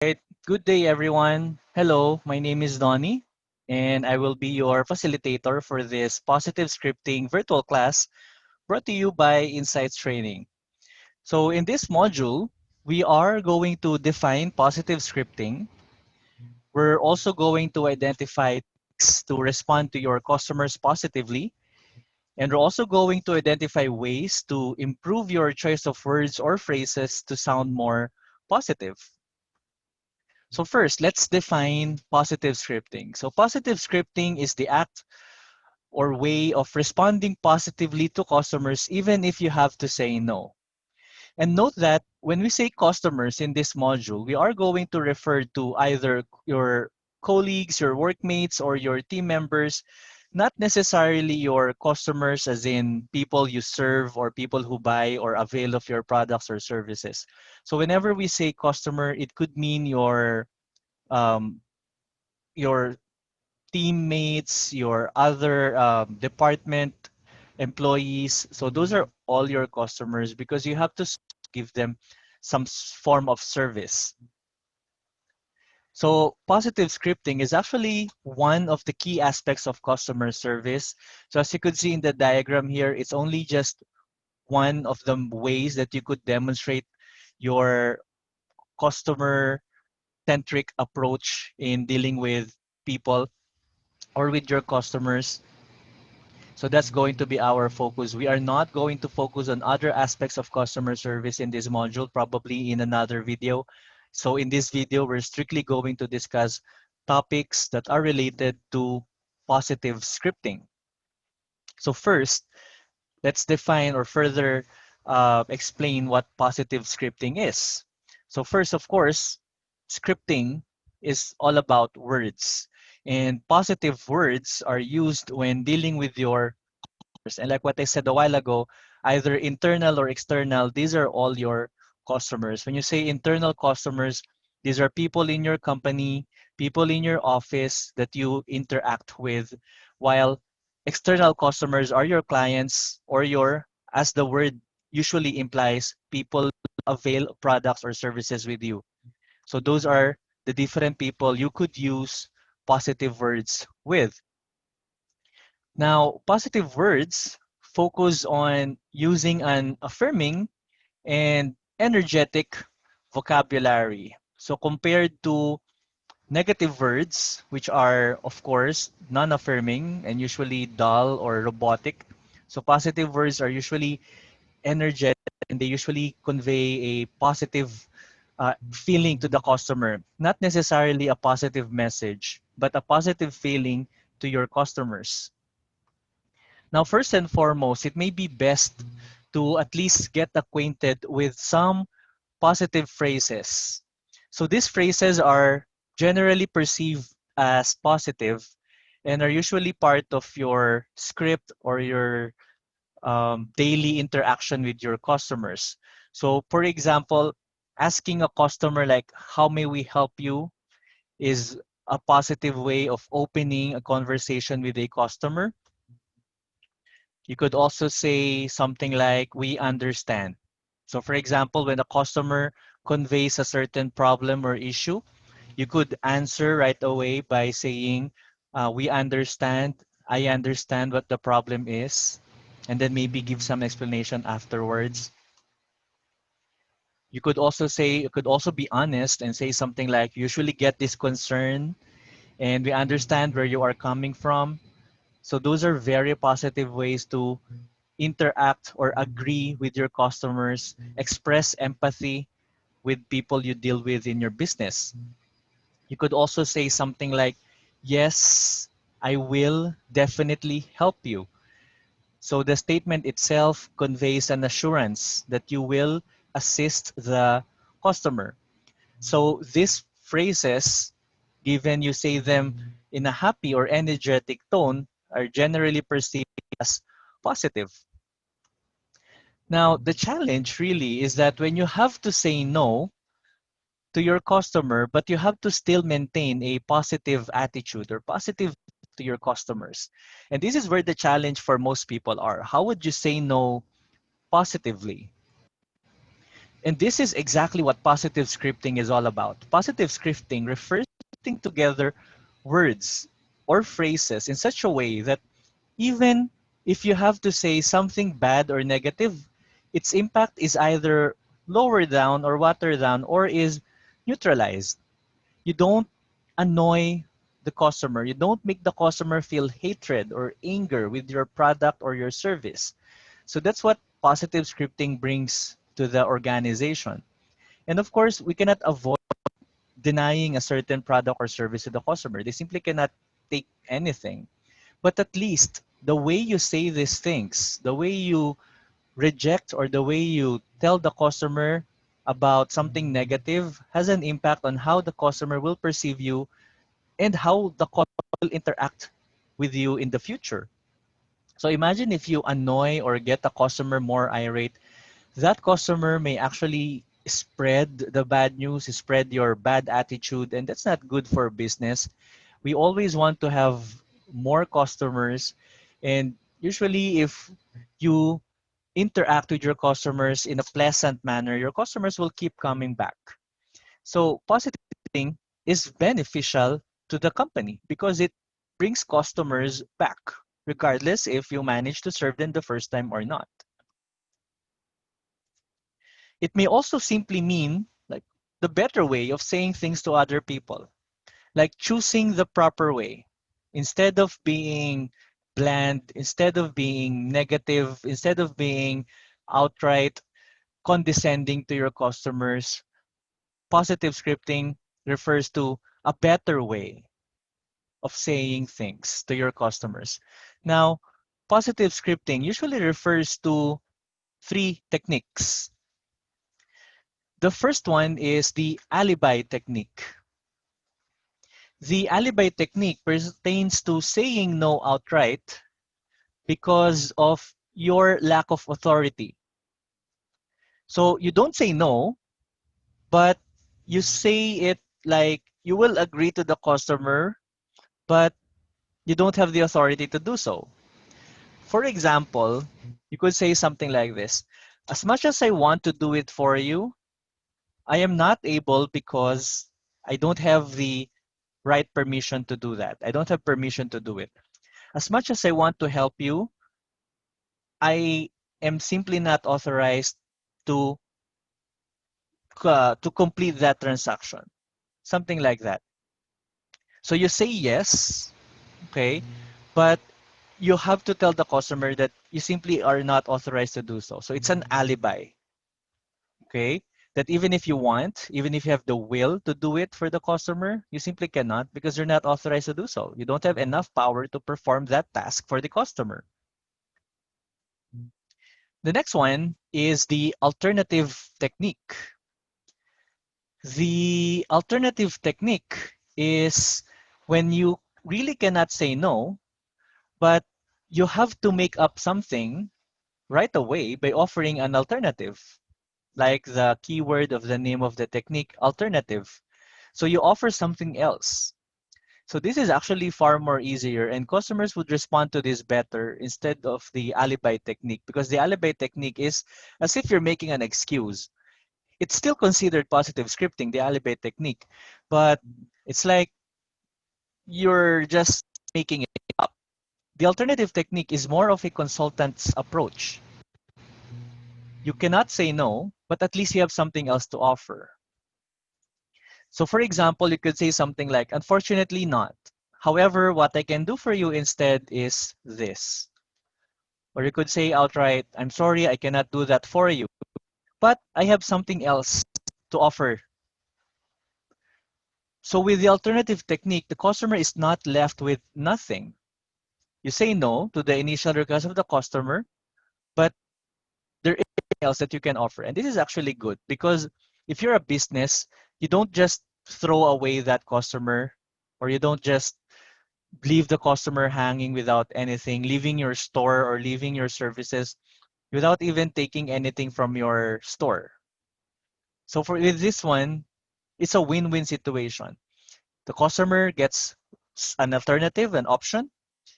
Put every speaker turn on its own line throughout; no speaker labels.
Right. Good day, everyone. Hello, my name is Donnie, and I will be your facilitator for this positive scripting virtual class brought to you by Insights Training. So, in this module, we are going to define positive scripting. We're also going to identify techniques to respond to your customers positively, and we're also going to identify ways to improve your choice of words or phrases to sound more positive. So first, let's define positive scripting. So positive scripting is the act or way of responding positively to customers even if you have to say no. And note that when we say customers in this module, we are going to refer to either your colleagues, your workmates, or your team members, not necessarily your customers as in people you serve or people who buy or avail of your products or services. So whenever we say customer, it could mean um, your teammates, your other department employees. So those are all your customers because you have to give them some form of service. So positive scripting is actually one of the key aspects of customer service. So as you could see in the diagram here, it's only just one of the ways that you could demonstrate your customer centric approach in dealing with people or with your customers. So that's going to be our focus. We are not going to focus on other aspects of customer service in this module, probably in another video. So in this video, we're strictly going to discuss topics that are related to positive scripting. So first, let's define or further explain what positive scripting is. So first, of course, scripting is all about words. And positive words are used when dealing with your customers. And like what I said a while ago, either internal or external, these are all your customers. When you say internal customers, these are people in your company, people in your office that you interact with, while external customers are your clients or your, as the word usually implies, people avail products or services with you. So those are the different people you could use positive words with. Now, positive words focus on using an affirming and energetic vocabulary. So compared to negative words, which are, of course, non-affirming and usually dull or robotic. So positive words are usually energetic and they usually convey a positive feeling to the customer, not necessarily a positive message, but a positive feeling to your customers. Now, first and foremost, it may be best to at least get acquainted with some positive phrases. So these phrases are generally perceived as positive and are usually part of your script or your daily interaction with your customers. So, for example, asking a customer like, "How may we help you?" is a positive way of opening a conversation with a customer. You could also say something like, "We understand." So for example, when a customer conveys a certain problem or issue, you could answer right away by saying, "We understand, I understand what the problem is," and then maybe give some explanation afterwards. You could also be honest and say something like, "Usually get this concern, and we understand where you are coming from." So those are very positive ways to interact or agree with your customers, express empathy with people you deal with in your business. You could also say something like, "Yes, I will definitely help you." So the statement itself conveys an assurance that you will assist the customer. So these phrases, given you say them in a happy or energetic tone, are generally perceived as positive. Now, the challenge really is that when you have to say no to your customer, but you have to still maintain a positive attitude or positive to your customers. And this is where the challenge for most people are. How would you say no positively? And this is exactly what positive scripting is all about. Positive scripting refers to putting together words or phrases in such a way that even if you have to say something bad or negative, its impact is either lowered down or watered down or is neutralized. You don't annoy the customer. You don't make the customer feel hatred or anger with your product or your service. So that's what positive scripting brings to the organization. And of course, we cannot avoid denying a certain product or service to the customer. They simply cannot take anything. But at least the way you say these things, the way you reject or the way you tell the customer about something negative has an impact on how the customer will perceive you and how the customer will interact with you in the future. So imagine if you annoy or get a customer more irate, that customer may actually spread the bad news, spread your bad attitude, and that's not good for business. We always want to have more customers, and usually if you interact with your customers in a pleasant manner, your customers will keep coming back. So positive thinking is beneficial to the company because it brings customers back, regardless if you manage to serve them the first time or not. It may also simply mean like the better way of saying things to other people, like choosing the proper way. Instead of being bland, instead of being negative, instead of being outright condescending to your customers, positive scripting refers to a better way of saying things to your customers. Now, positive scripting usually refers to three techniques. The first one is the alibi technique. The alibi technique pertains to saying no outright because of your lack of authority. So you don't say no, but you say it like you will agree to the customer, but you don't have the authority to do so. For example, you could say something like this: as much as I want to do it for you, I am not able because I don't have the right permission to do that. I don't have permission to do it. As much as I want to help you, I am simply not authorized to to complete that transaction. Something like that. So you say yes, okay, but you have to tell the customer that you simply are not authorized to do so. So it's an alibi, okay? That even if you want, even if you have the will to do it for the customer, you simply cannot because you're not authorized to do so. You don't have enough power to perform that task for the customer. The next one is the alternative technique. The alternative technique is when you really cannot say no, but you have to make up something right away by offering an alternative, like the keyword of the name of the technique, alternative. So you offer something else. So this is actually far more easier and customers would respond to this better instead of the alibi technique because the alibi technique is as if you're making an excuse. It's still considered positive scripting, the alibi technique, but it's like you're just making it up. The alternative technique is more of a consultant's approach. You cannot say no, but at least you have something else to offer. So for example, you could say something like, unfortunately not. However, what I can do for you instead is this. Or you could say outright, I'm sorry, I cannot do that for you, but I have something else to offer. So with the alternative technique, the customer is not left with nothing. You say no to the initial request of the customer, but there is something else that you can offer. And this is actually good because if you're a business, you don't just throw away that customer or you don't just leave the customer hanging without anything, leaving your store or leaving your services without even taking anything from your store. So for with this one, it's a win-win situation. The customer gets an alternative, an option,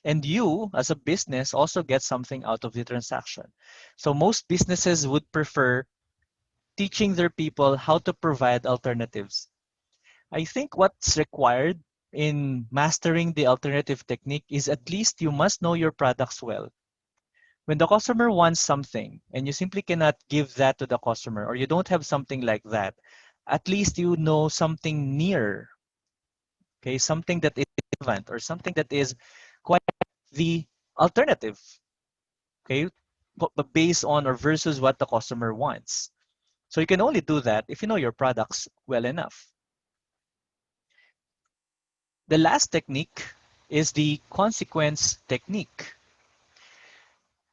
and you as a business also get something out of the transaction. So most businesses would prefer teaching their people how to provide alternatives. I think what's required in mastering the alternative technique is at least you must know your products well. When the customer wants something and you simply cannot give that to the customer, or you don't have something like that, at least you know something near, okay, something that is relevant or something that is quite the alternative, okay, but based on or versus what the customer wants. So you can only do that if you know your products well enough. The last technique is the consequence technique.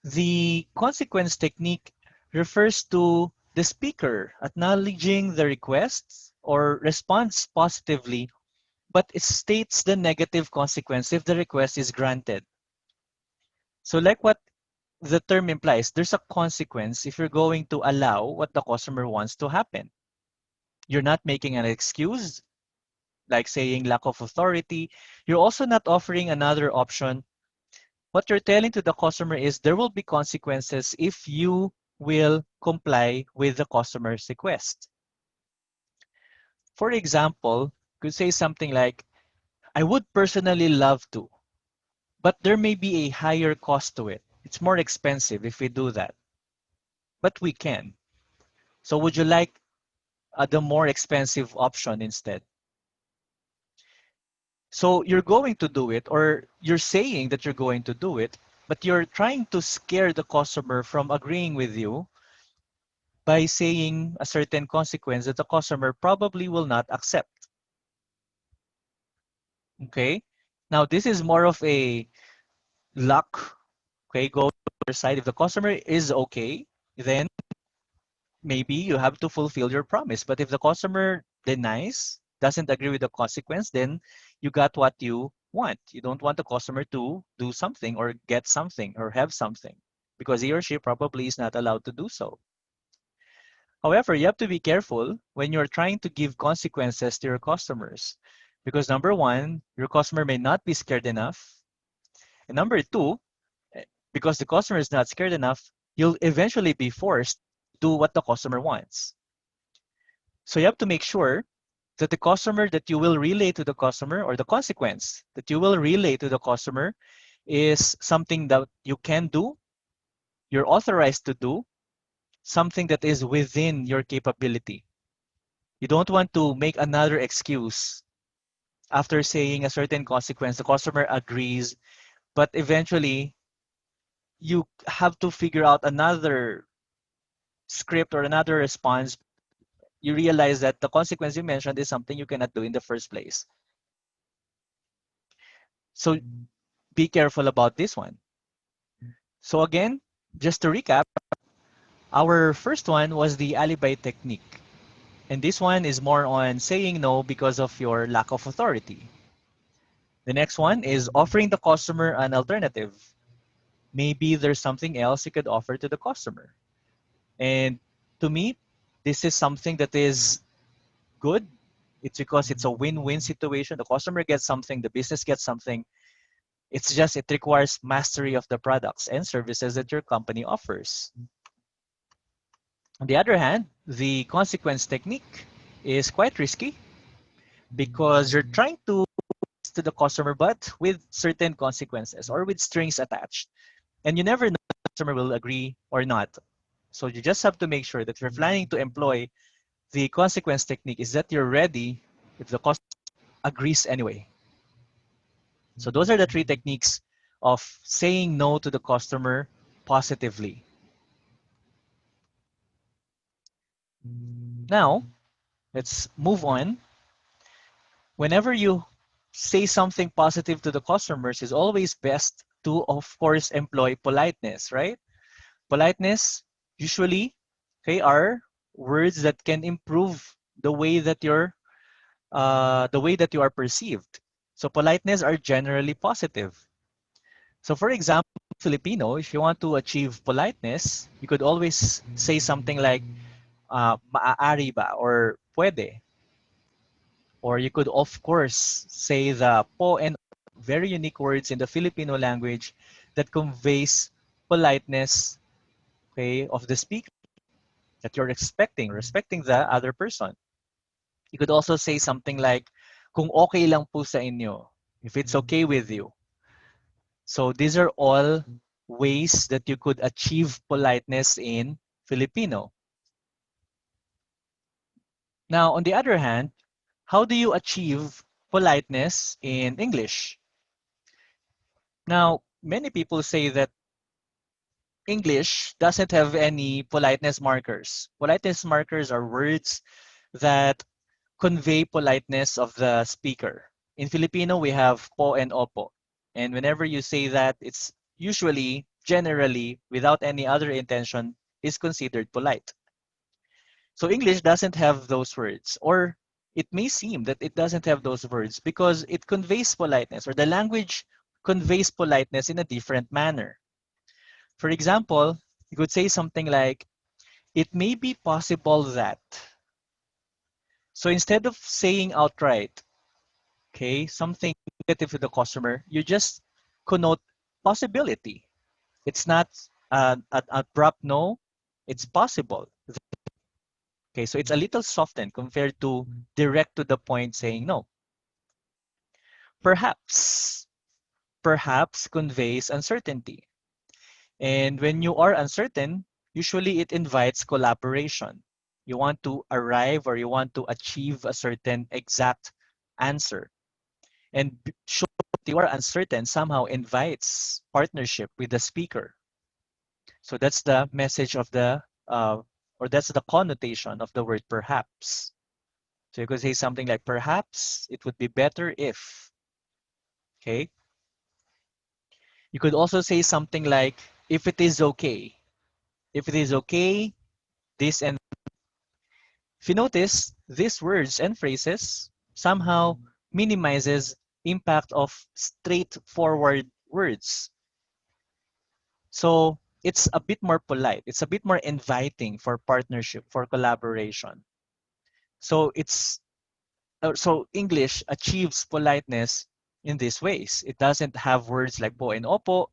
The consequence technique refers to the speaker acknowledging the request or responds positively, but it states the negative consequence if the request is granted. So like what the term implies, there's a consequence if you're going to allow what the customer wants to happen. You're not making an excuse, like saying lack of authority. You're also not offering another option. What you're telling to the customer is there will be consequences if you will comply with the customer's request. For example, you could say something like, I would personally love to, but there may be a higher cost to it. It's more expensive if we do that, but we can. So would you like the more expensive option instead? So you're going to do it, or you're saying that you're going to do it, but you're trying to scare the customer from agreeing with you by saying a certain consequence that the customer probably will not accept. Okay? Now, this is more of a luck. Okay, go to your side. If the customer is okay, then maybe you have to fulfill your promise. But if the customer denies, doesn't agree with the consequence, then you got what you want. You don't want the customer to do something or get something or have something because he or she probably is not allowed to do so. However, you have to be careful when you're trying to give consequences to your customers because number one, your customer may not be scared enough. And number two, because the customer is not scared enough, you'll eventually be forced to do what the customer wants. So you have to make sure that the customer that you will relay to the customer or the consequence that you will relay to the customer is something that you can do, you're authorized to do, something that is within your capability. You don't want to make another excuse after saying a certain consequence. The customer agrees, but eventually you have to figure out another script or another response. You realize that the consequence you mentioned is something you cannot do in the first place. So be careful about this one. So again, just to recap, our first one was the alibi technique. And this one is more on saying no because of your lack of authority. The next one is offering the customer an alternative. Maybe there's something else you could offer to the customer. And to me, this is something that is good. It's because it's a win-win situation. The customer gets something, the business gets something. It's just it requires mastery of the products and services that your company offers. On the other hand, the consequence technique is quite risky because you're trying to the customer, but with certain consequences or with strings attached. And you never know if the customer will agree or not. So you just have to make sure that if you're planning to employ the consequence technique is that you're ready if the customer agrees anyway. So those are the three techniques of saying no to the customer positively. Now, let's move on. Whenever you say something positive to the customers, it's always best to, of course, employ politeness, right? Politeness usually, okay, are words that can improve the way that you are perceived. So politeness are generally positive. So for example, Filipino, if you want to achieve politeness, you could always say something like maaari ba or puede. Or you could of course say the po and very unique words in the Filipino language that conveys politeness, okay, of the speaker. that you're respecting the other person. You could also say something like, kung okay lang po sa inyo, if it's okay with you. So these are all ways that you could achieve politeness in Filipino. Now, on the other hand, how do you achieve politeness in English? Now, many people say that English doesn't have any politeness markers. Politeness markers are words that convey politeness of the speaker. In Filipino, we have po and opo. And whenever you say that, it's usually, generally, without any other intention, is considered polite. So English doesn't have those words, or it may seem that it doesn't have those words because it conveys politeness, or the language conveys politeness in a different manner. For example, you could say something like, it may be possible that. So instead of saying outright, okay, something negative to the customer, you just connote possibility. It's not an abrupt no, it's possible. Okay, so it's a little softened compared to direct to the point saying no. Perhaps, perhaps conveys uncertainty. And when you are uncertain, usually it invites collaboration. You want to arrive or you want to achieve a certain exact answer. And show that you are uncertain somehow invites partnership with the speaker. So that's the message of the, or that's the connotation of the word perhaps. So you could say something like, perhaps it would be better if, okay? You could also say something like, if it is okay. If it is okay, this and if you notice, these words and phrases somehow minimizes impact of straightforward words. So it's a bit more polite. It's a bit more inviting for partnership, for collaboration. So English achieves politeness in these ways. It doesn't have words like po and opo,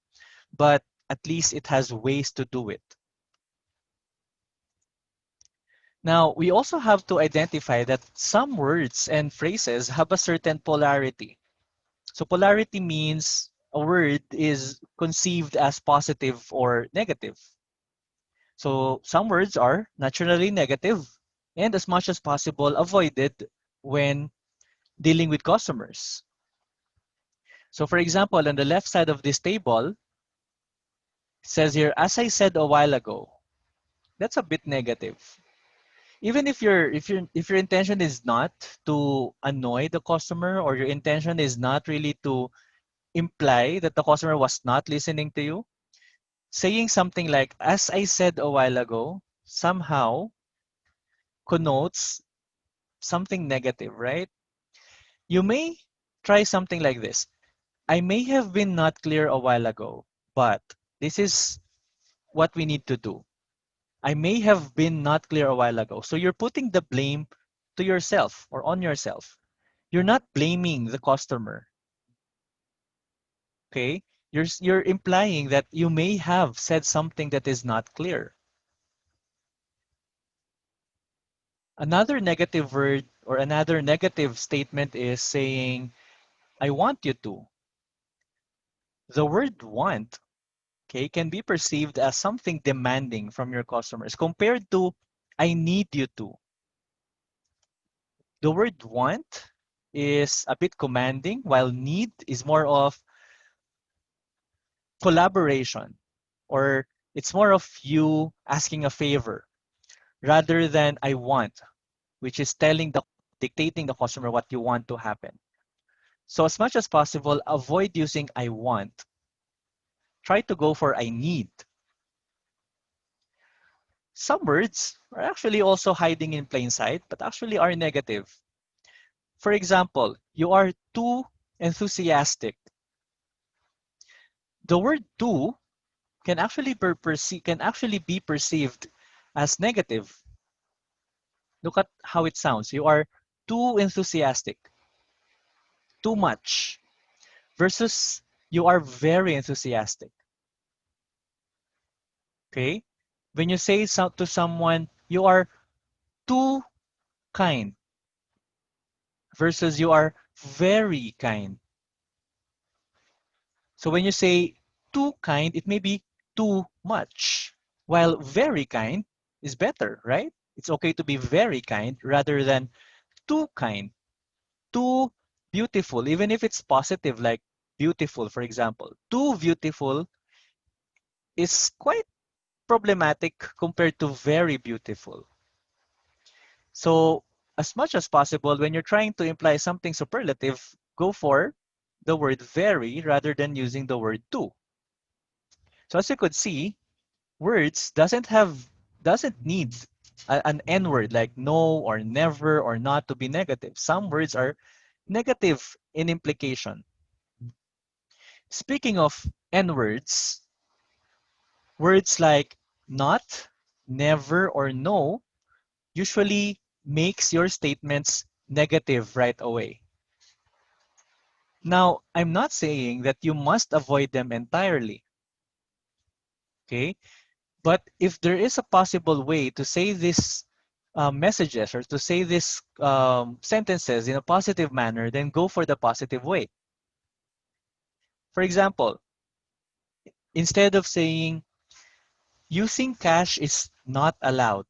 but at least it has ways to do it. Now, we also have to identify that some words and phrases have a certain polarity. So polarity means a word is conceived as positive or negative. So some words are naturally negative and as much as possible avoided when dealing with customers. So for example, on the left side of this table, it says here, as I said a while ago, that's a bit negative. Even if your intention is not to annoy the customer, or your intention is not really to imply that the customer was not listening to you, saying something like, as I said a while ago, somehow connotes something negative, right? You may try something like this. I may have been not clear a while ago, but this is what we need to do. I may have been not clear a while ago. So you're putting the blame to yourself or on yourself. You're not blaming the customer. Okay? You're implying that you may have said something that is not clear. Another negative word or another negative statement is saying, I want you to. The word want, okay, can be perceived as something demanding from your customers compared to I need you to. The word want is a bit commanding, while need is more of collaboration, or it's more of you asking a favor rather than I want, which is dictating the customer what you want to happen. So as much as possible, avoid using I want. Try to go for I need. Some words are actually also hiding in plain sight, but actually are negative. For example, you are too enthusiastic. The word too can actually be perceived as negative. Look at how it sounds. You are too enthusiastic, too much, versus you are very enthusiastic. Okay? When you say to someone, You are too kind versus you are very kind. So when you say too kind, it may be too much, while very kind is better, right? It's okay to be very kind rather than too kind, too beautiful, even if it's positive, like beautiful, for example. Too beautiful is quite problematic compared to very beautiful. So as much as possible, when you're trying to imply something superlative, go for the word very rather than using the word too. So as you could see, words doesn't need an N word like no or never or not to be negative. Some words are negative in implication. Speaking of N words, words like not, never, or no usually makes your statements negative right away. Now, I'm not saying that you must avoid them entirely, okay? But if there is a possible way to say these messages or to say these sentences in a positive manner, then go for the positive way. For example, instead of saying, using cash is not allowed,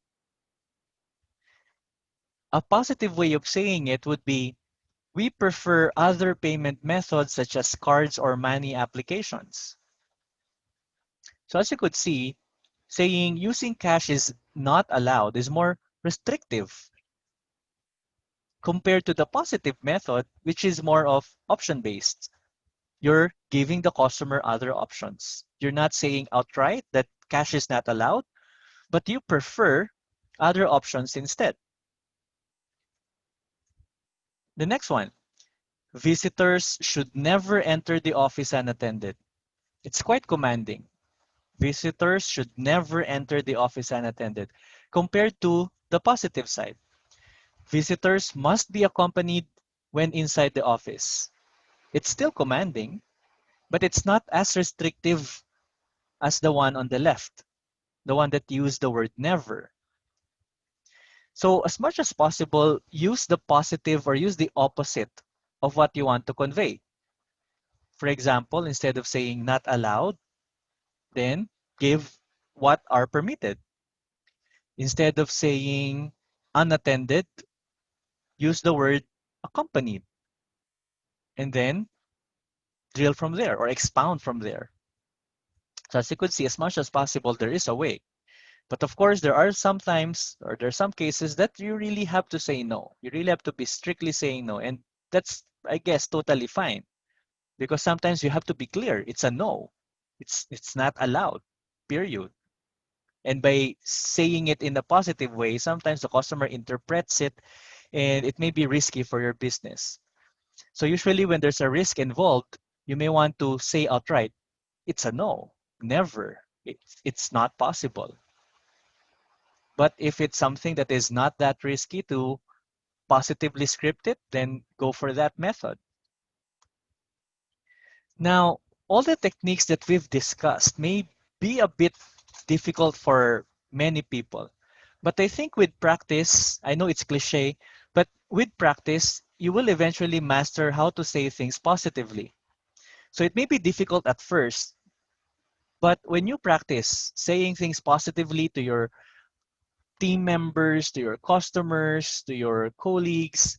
a positive way of saying it would be, we prefer other payment methods such as cards or money applications. So as you could see, saying using cash is not allowed is more restrictive compared to the positive method, which is more of option-based. You're giving the customer other options. You're not saying outright that cash is not allowed, but you prefer other options instead. The next one, visitors should never enter the office unattended. It's quite commanding. Visitors should never enter the office unattended compared to the positive side. Visitors must be accompanied when inside the office. It's still commanding, but it's not as restrictive as the one on the left, the one that used the word never. So as much as possible, use the positive or use the opposite of what you want to convey. For example, instead of saying not allowed, then give what are permitted. Instead of saying unattended, use the word accompanied, and then drill from there or expound from there. So as you could see, as much as possible, there is a way. But of course, there are some times or there are some cases that you really have to say no. You really have to be strictly saying no. And that's, I guess, totally fine. Because sometimes you have to be clear. It's a no. It's not allowed, period. And by saying it in a positive way, sometimes the customer interprets it and it may be risky for your business. So usually when there's a risk involved, you may want to say outright, it's a no, never. It's not possible. But if it's something that is not that risky to positively script it, then go for that method. Now, all the techniques that we've discussed may be a bit difficult for many people. But I think with practice, I know it's cliche, but with practice, you will eventually master how to say things positively. So it may be difficult at first, but when you practice saying things positively to your team members, to your customers, to your colleagues,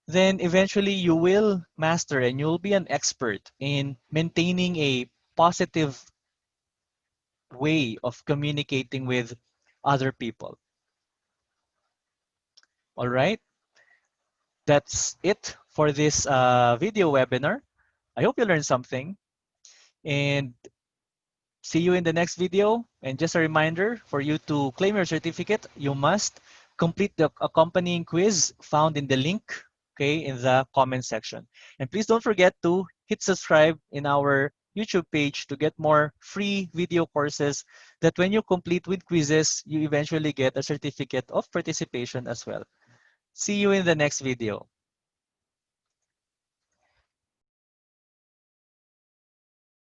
then eventually you will master and you'll be an expert in maintaining a positive way of communicating with other people. All right, that's it for this video webinar. I hope you learned something and see you in the next video. And just a reminder, for you to claim your certificate, you must complete the accompanying quiz found in the link, okay, in the comment section. And please don't forget to hit subscribe in our YouTube page to get more free video courses that when you complete with quizzes, you eventually get a certificate of participation as well. See you in the next video.